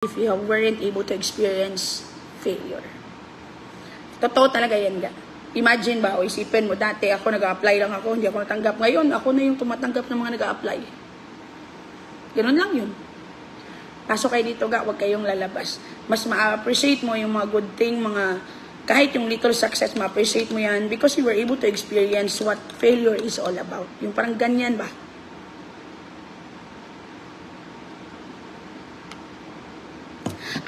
if you weren't able to experience failure. Totoo talaga yan ga. Imagine ba, o isipin mo, dati ako nag-a-apply lang ako, hindi ako natanggap. Ngayon, ako na yung tumatanggap ng mga nag-a-apply. Ganun lang yun. Pasok kayo dito ga, huwag kayong lalabas. Mas ma-appreciate mo yung mga good thing, mga kahit yung little success, ma-appreciate mo yan because you were able to experience what failure is all about. Yung parang ganyan ba?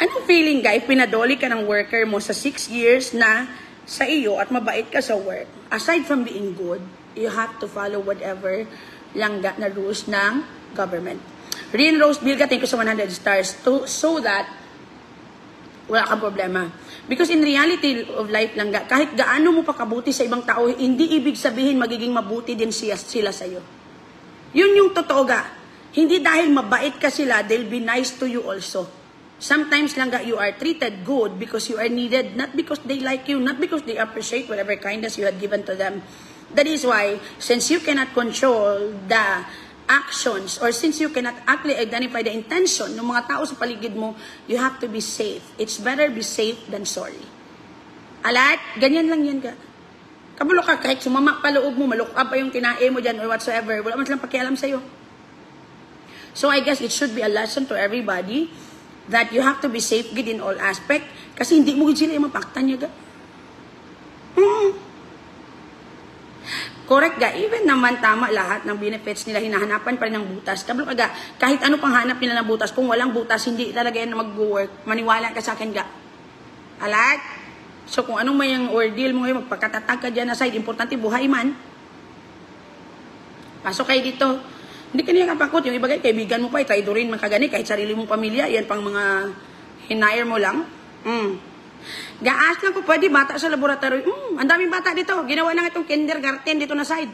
Anong feeling guys, pinadoli ka ng worker mo sa 6 years na sa iyo at mabait ka sa work? Aside from being good, you have to follow whatever langga na rules ng government. Rian Rose Bilga, thank you sa 100 stars so that wala kang problema. Because in reality of life langga, kahit gaano mo pa kabuti sa ibang tao, hindi ibig sabihin magiging mabuti din sila sa iyo. Yun yung totoo ga. Hindi dahil mabait ka sila, they'll be nice to you also. Sometimes lang you are treated good because you are needed, not because they like you, not because they appreciate whatever kindness you had given to them. That is why, since you cannot control the actions or since you cannot actually identify the intention ng mga tao sa paligid mo, you have to be safe. It's better be safe than sorry. Alat, ganyan lang yan ka. Kabalo ka, kahit sumama pa loob mo, malukap pa yung kinae mo dyan or whatsoever, wala man silang pakialam sa'yo. So I guess it should be a lesson to everybody that you have to be safe good in all aspect kasi hindi mo sila yung mapaktan niya ga. Correct ga, even naman tama lahat ng benefits nila, hinahanapan pa rin ng butas. Kablo ka ga, kahit ano pang hanap nila ng butas, kung walang butas, hindi talaga yan mag-work. Maniwala ka sa akin ga. Alat? So kung anong may ordeal mo ngayon, magpakatatag ka dyan aside, importante buhay man. Pasok kayo dito. Hindi ka niya kapakot. Yung iba kayo, kaibigan mo pa, traidorin man kagani, kahit sarili mong pamilya, yan pang mga hinire mo lang. Gaas lang ko, pwede bata sa laboratory. Ang daming bata dito. Ginawa lang itong kindergarten dito na side.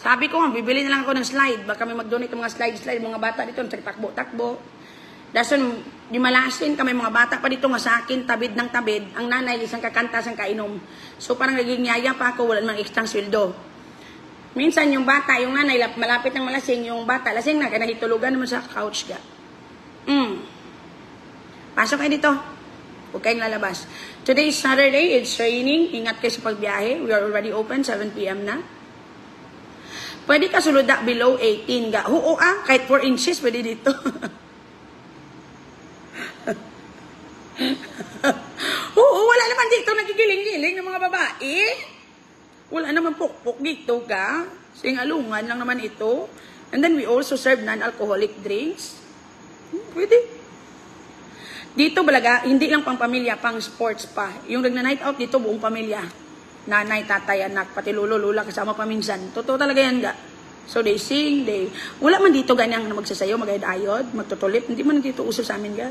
Sabi ko, bibili na lang ako ng slide. Baka may mag-donate ng mga slide, mga bata dito, takbo-takbo. Dason, di malasin kami mga bata pa dito nga sa akin, tabid ng tabid. Ang nanay, isang kakanta, isang kainom. So parang naging yaya pa ako, wala namang extra sweldo. Minsan yung bata, yung nanay, malapit ng malasing, yung bata, lasing na, kaya nahitulugan naman sa couch ga. Pasok kayo dito. Huwag kayong lalabas. Today is Saturday, it's raining. Ingat kayo sa pagbiyahe. We are already open, 7 p.m. na. Pwede ka suluda below 18 ga. Kahit 4 inches, pwede dito. Wala naman dito nagigiling-giling ng mga babae. Wala naman pukpok dito ka. Singalungan lang naman ito. And then we also serve non-alcoholic drinks. Pwede. Dito balaga, hindi lang pang pamilya, pang sports pa. Yung nagna-night out dito, buong pamilya. Nanay, tatay, anak, pati lolo, lula, kasama pa minsan. Totoo talaga yan ga. So they sing, wala man dito ganyang na magsasayaw, magayod-ayod, magtutulip. Hindi man dito uso sa amin ga.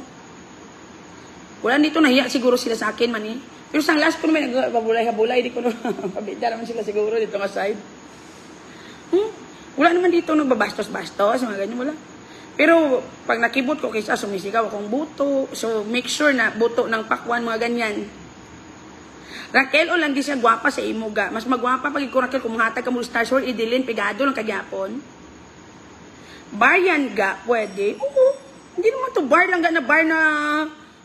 Wala dito, nahiya siguro sila sa akin man eh. Pero sang last ko naman, nagpabulay-habulay, di ko naman, pabida naman sila siguro dito nga side. Wala naman dito nagbabastos-bastos, mga ganyan, wala. Pero pag nakibot ko kaysa sumisigaw akong buto, so make sure na buto ng pakwan, mga ganyan. Raquel, o lang di siya gwapa sa imuga. Mas magwapa pag ikaw Raquel, kung hatag ka mo Star Sword, idilin, pigado lang kagyapon. Bar yan ga, pwede. Hindi naman to bar lang ga na bar na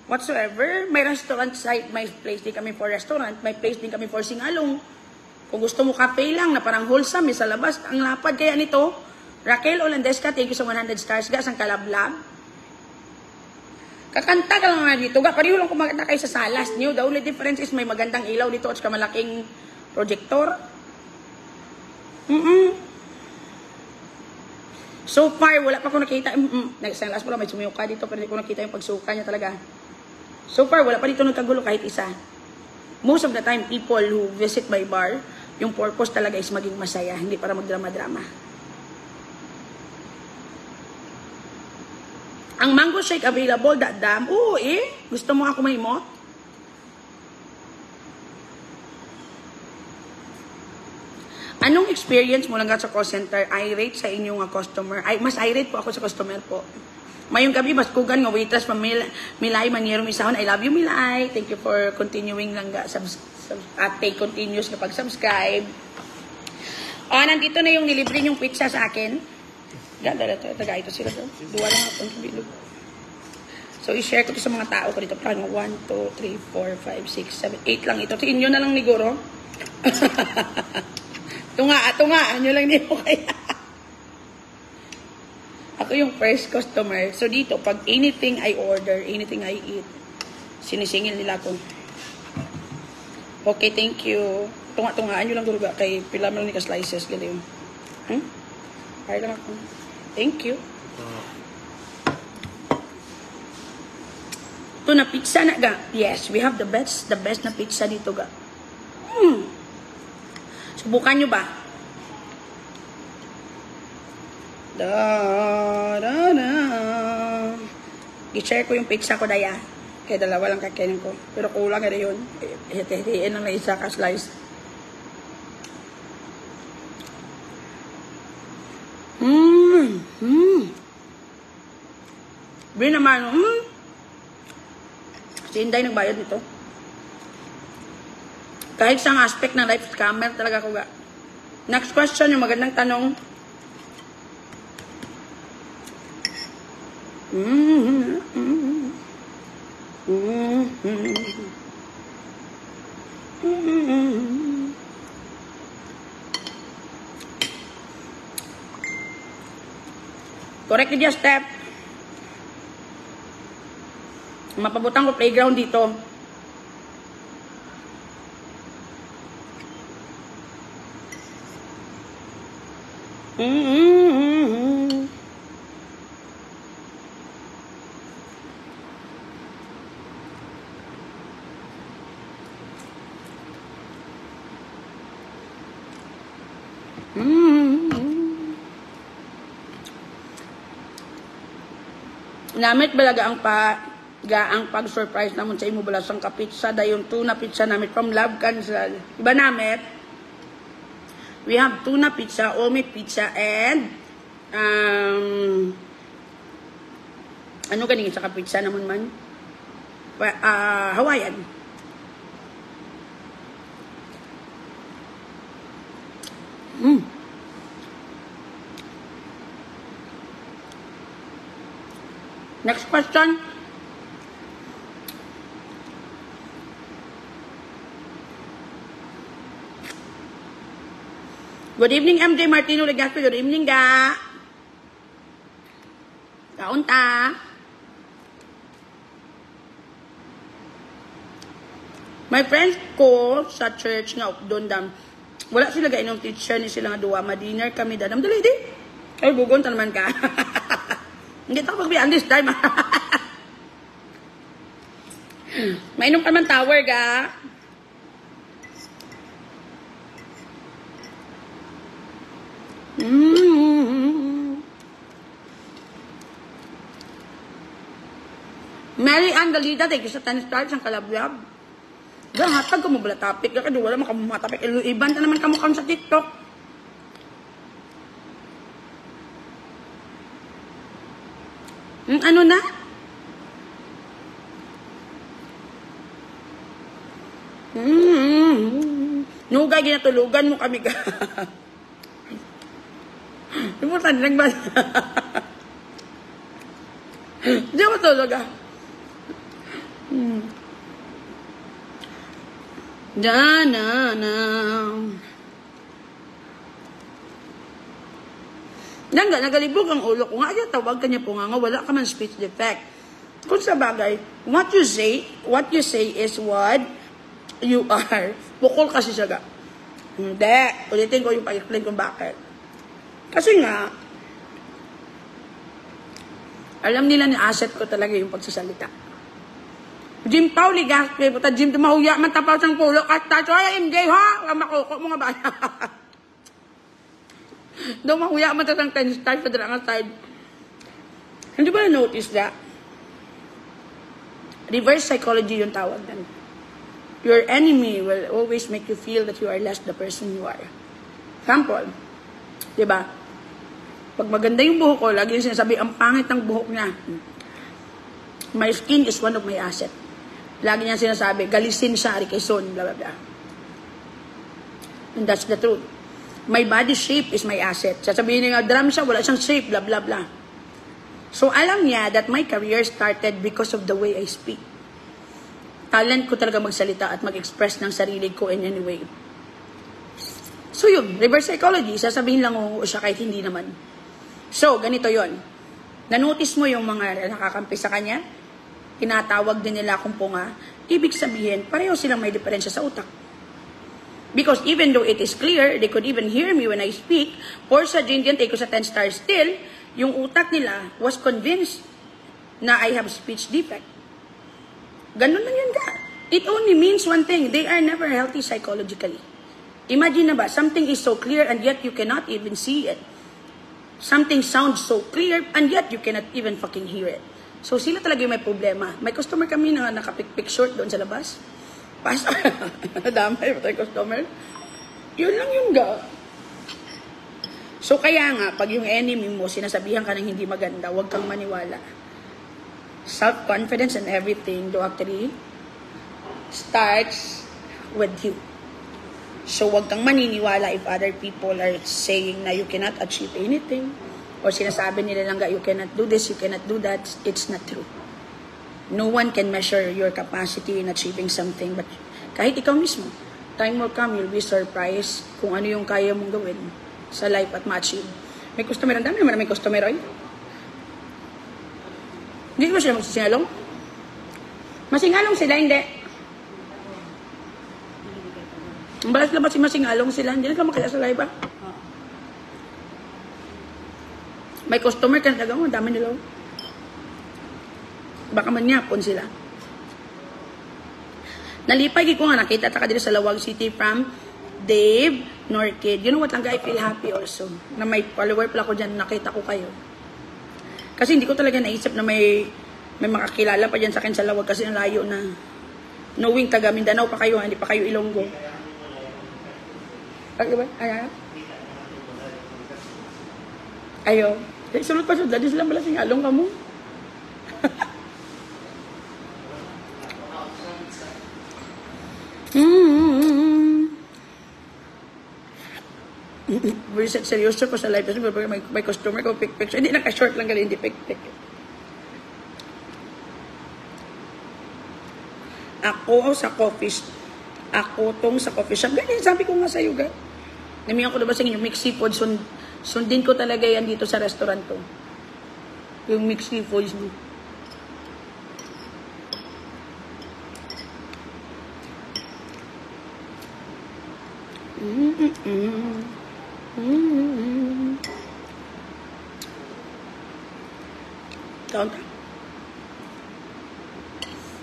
whatsoever. May restaurant site, may place din kami for restaurant, may place din kami for singalong. Kung gusto mo cafe lang na parang wholesome, sa labas, ang lapad kaya nito. Raquel Olandesca, thank you sa 100 stars. Ga, sang kalablab. Kakanta ka lang nga dito. Ga, pariho lang kumakanta kayo sa salas niyo. The only difference is may magandang ilaw dito at saka malaking projector. So far, wala pa ko nakita. Sa last mo lang, may sumiyuka dito, pero hindi ko nakita yung pagsuka niya talaga. So far, wala pa dito nagkagulo kahit isa. Most of the time, people who visit my bar, yung purpose talaga is maging masaya, hindi para magdrama-drama. Ang mango shake available, dadam. Gusto mo ako may mo? Anong experience mo lang sa call center? Irate sa inyong customer? Mas irate po ako sa customer po. Mayong gabi, mas kugan nga waitress pa Milay, mangirong isahon. I love you, Milay. Thank you for continuing lang at take continuous na pag-subscribe. Nandito na yung nilibre yung pizza sa akin. Ganda na ito. Taga ito sila doon. Duwa lang ako. So, i-share ko to sa mga tao ko dito. Parang 1, 2, 3, 4, 5, 6, 7, 8 lang ito. Tingin nyo na lang ni Guro. Tunga, nyo lang niyo kaya. Ako yung first customer. So, dito, pag anything I order, anything I eat, sinisingil nila ako. Okay, thank you. Tunga-tungaan nyo lang Guro ba? Kay pila mo lang ni ka-slices. Galing. Para lang ako. Thank you. Ito na pizza na ga. Yes, we have the best na pizza dito ga. Subukan nyo ba? I-share ko yung pizza ko daya. Kaya dalawa lang kakainin ko. Pero kulang na yun. Hiti-hitiin lang na isa ka-slice. Bili naman. Si Inday nagbayad nito. Kahit sa aspect ng life scammer talaga ko ga. Next question, yung magandang tanong. Correct niya step. Mapabutang ko playground dito. Namit balaga ang pag-surprise naman sa imo balasang ka-pizza dayon tuna pizza namit from Love Cancel. Iba namit. We have tuna pizza, all meat pizza, and ano ganing sa ka-pizza naman man? Hawaiian. Next question. Good evening, MJ Martino Legaspi. Good evening, ga. Kaunta. My friends ko sa church nga doon dam. Wala sila gainong teacher ni sila nga duwa. Ma-dinner kami dadam. Dali di. Ay, bugon ta naman ka. Hindi ako magbiyan this time. Mainom ka naman tower, ga. Mary Ann Galida, thank you sa 10 stars ang kalabyab. Gang, hatag ka mo bala topic. Kaya wala makamumatapik. Iban ka naman kamukhang sa TikTok. Ano na? Nugay, ginatulugan mo kami ka. Ibutan lang ba? Hindi mo tulog ah. Nangga, nagalibog ang ulo ko nga. Ay, tawag kanya po nga, wala ka man speech defect. Kung sa bagay, what you say is what you are. Bukol kasi siya ga. Hindi. Ulitin ko yung pag-explain kung bakit. Kasi nga, alam nila ni asset ko talaga yung pagsasalita. Jim Pauli, Gaspe, puta Jim, mahuya man tapaw sang pulo. At tayo, ay, MJ, ha? Makuko mga bata. Daw mahuya man tatang 10 stars pa dala nga side. Hindi ba na-notice that? Reverse psychology yung tawag nan. Your enemy will always make you feel that you are less the person you are. Example, diba? Pag maganda yung buhok ko, lagi yung sinasabi, ang pangit ng buhok niya. My skin is one of my assets. Lagi niya sinasabi, galisin siya, Arikeson, blah, blah, blah. And that's the truth. My body shape is my asset. Sasabihin niya, drum siya, wala siyang shape, blah, blah, blah. So, alam niya that my career started because of the way I speak. Talent ko talaga magsalita at mag-express ng sarili ko in any way. So yun, reverse psychology, sasabihin lang ko siya kahit hindi naman. So, ganito yon. Nanotice mo yung mga nakakampi sa kanya, tinatawag din nila akong punga, ibig sabihin, pareho silang may diferensya sa utak. Because even though it is clear, they could even hear me when I speak, or sa Indian, take ko sa 10 stars still, yung utak nila was convinced na I have speech defect. Ganun lang yun ka. It only means one thing, they are never healthy psychologically. Imagine na ba, something is so clear and yet you cannot even see it. Something sounds so clear and yet you cannot even fucking hear it. So sila talaga yung may problema. May customer kami na nakapikpik short doon sa labas. Pasok. Damay pa tayo customer. Yun lang yung ga. So kaya nga, pag yung enemy mo, sinasabihan ka ng hindi maganda, huwag kang maniwala. Self-confidence and everything do actually starts with you. So, huwag kang maniniwala if other people are saying na you cannot achieve anything or sinasabi nila lang you cannot do this, you cannot do that. It's not true. No one can measure your capacity in achieving something, but kahit ikaw mismo, time will come, you'll be surprised kung ano yung kaya mong gawin sa life at ma-achieve. May customer, ang dami naman na may customer, oy. Hindi ba sila magsisingalong? Masingalong sila, hindi. Ang balas na ba si masingalong sila? Hindi na ka makita sa live, ba? May customer ka na talaga, ang dami nila. Baka manyapon sila. Nalipay ko nga, nakita ka dito sa Lawag City from Dave Norkid. You know what lang, I feel happy also. Na may follower pala ko dyan, nakita ko kayo. Kasi hindi ko talaga naisip na may makakilala pa dyan sa akin sa Lawag kasi ang layo na. Knowing taga Mindanao pa kayo, hindi pa kayo Ilonggo. Ano ba? Ayaw? Ayaw. Sulot pa siya, dali sila pala singalong ka mo. Seryoso ko sa live kasi may customer ko pick. So, hindi naka-short lang gali, hindi pick. Ako sa coffee shop. Ganyan, sabi ko nga sa iyo, namihan ko na ba sa inyo, mixed seafood, sundin ko talaga yan dito sa restaurant ko. Yung mixed seafood mo. Count.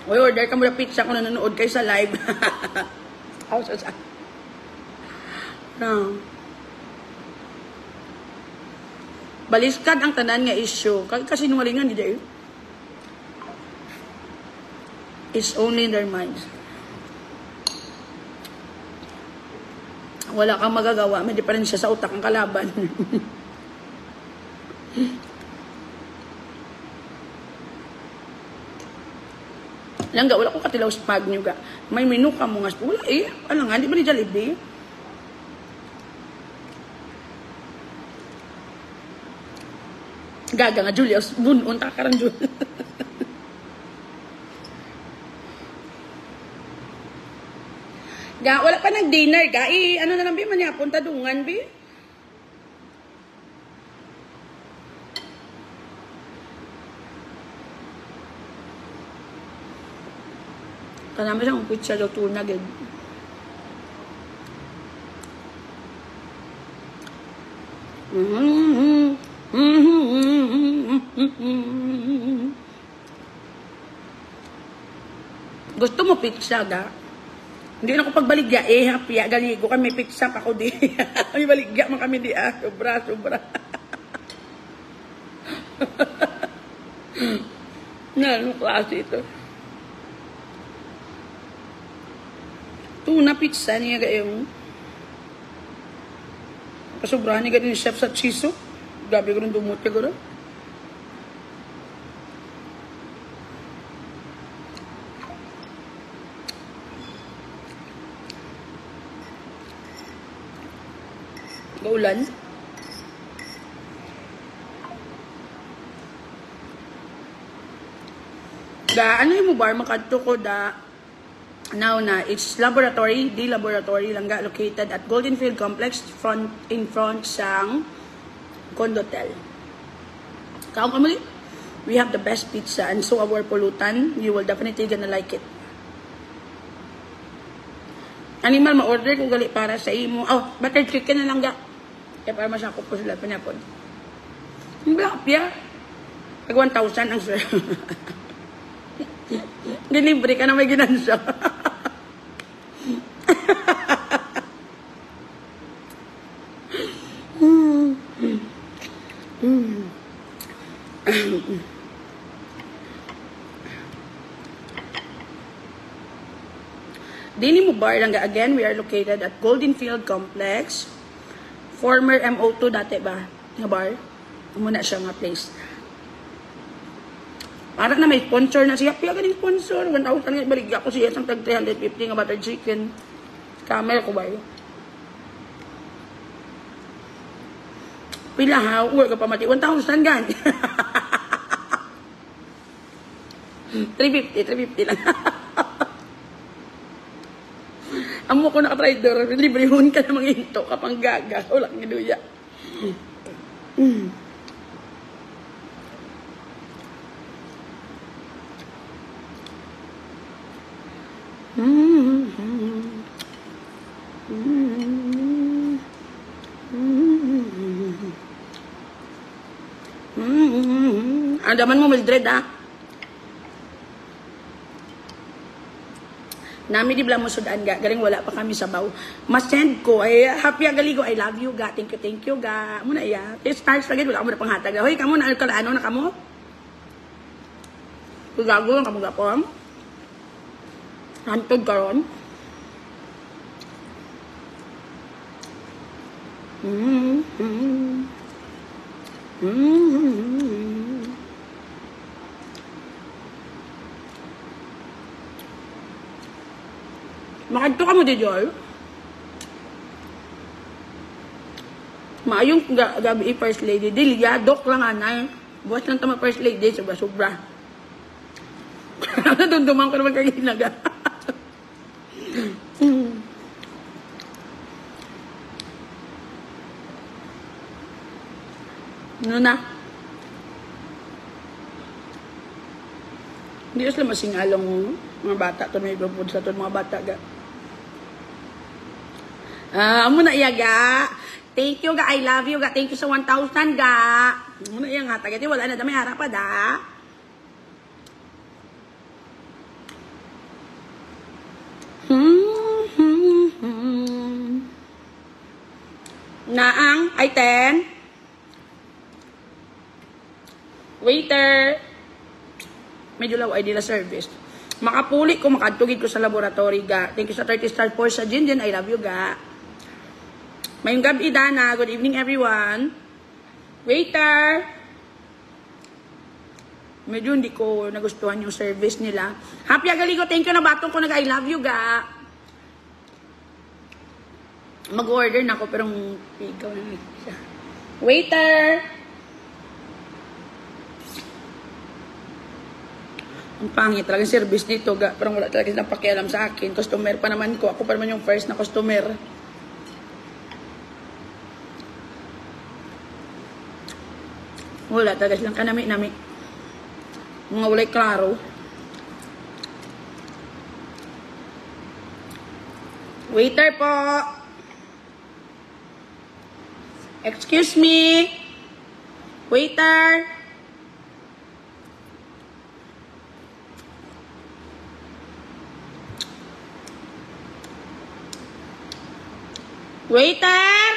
Oy, order ka muna pizza kung nanonood kayo sa live. No. Baliskad ang tanan nga issue. Kasi nungalingan ni Dave. It's only in their minds. Wala kang magagawa. May diferensya sa utak ang kalaban. Langga, wala ko katilaw sa pag nyo ga. May menu ka mo nga. Wala eh. Ano nga, di ba ni Jollibee? Gaga nga, Julius. Bunon, takaran, Julius. Ga, wala pa nag-dinner, ga. Ano na lang, bi, maniyapon, tadungan, bi. Kanama siyang pizza daw tuna, gid. Gusto mo pizza, ga? Hindi na ako pagbaligya, happy, galigo kami, pizza pa ako di. May baligya man kami di, sobra. Anong klase ito? Tuna pizza niya gayong. Kasobrahan niya ganyan chef sa chiso. Gabi ko nung dumot ka gano'n. Gaulan. Ano yung mo bar makadto ko da now na it's laboratory, di laboratory lang ga located at Golden Field Complex in front sang Condotel. Kaong kamali, we have the best pizza and so our pulutan, you will definitely gonna like it. Animal ma-order kung gali para sa imo. Oh, butter chicken na lang ga. Kaya para masakop ko sila pinapon. Ang black pia. Pag 1,000 ang sir. Delivery ka na may ginansa. Dini mo bar lang again, we are located at Golden Field Complex. Former MO2 dati ba? Nga bar? Muna siya nga place. Para na may sponsor na siya. Piya ganing sponsor. 1,000 nga balik ako siya sang tag 350 nga butter chicken. Camel ko ba yun? Pila ha? Uwe ka pa mati. 1,000 gan. 350 lang. Amo ko naka-trader. Librehon ka na mga ito. Kapang gaga. Wala kang giduya. Andaman mo Mildred ha. Nami di bala mo sudan ga, galing wala pa kami sa baw. Masend ko ay happy galigo, I love you ga, thank you ga. Muna iya. Stars lagi wala mo na panghatag. Hoy kamo na ano na kamo? Gago ang kamo gapon. Hantod karon. Makadto ka mo di Joy. Maayong gabi first lady. Dilyadok lang anay. Buwas lang tama first lady. Sobra. Natundumang ko naman kaginaga. Ano na? Hindi sila masingalong mga bata. Ito may ibabod sa ito mga bata ga. Amo na iya ga. Thank you ga. I love you ga. Thank you sa 1,000 ga. Amo na iya nga. Tagati wala na may harap pa da. Naang ay 10. Waiter. Medyo law ay dila service. Makapuli ko, makatugid ko sa laboratory ga. Thank you sa 30 star for sa Jinjin. I love you ga. Mayong gabi Dana. Good evening everyone. Waiter. Medyo hindi ko nagustuhan yung service nila. Happy agaligo. Thank you na batong ko nag I love you ga. Mag-order na ako pero ikaw na siya. Waiter. Ang pangit talagang service dito ga. Parang wala talaga silang pakialam sa akin. Customer pa naman ko. Ako pa naman yung first na customer. Wala talaga silang kanami-nami. Mga walay klaro. Waiter po. Excuse me. Waiter. Waiter.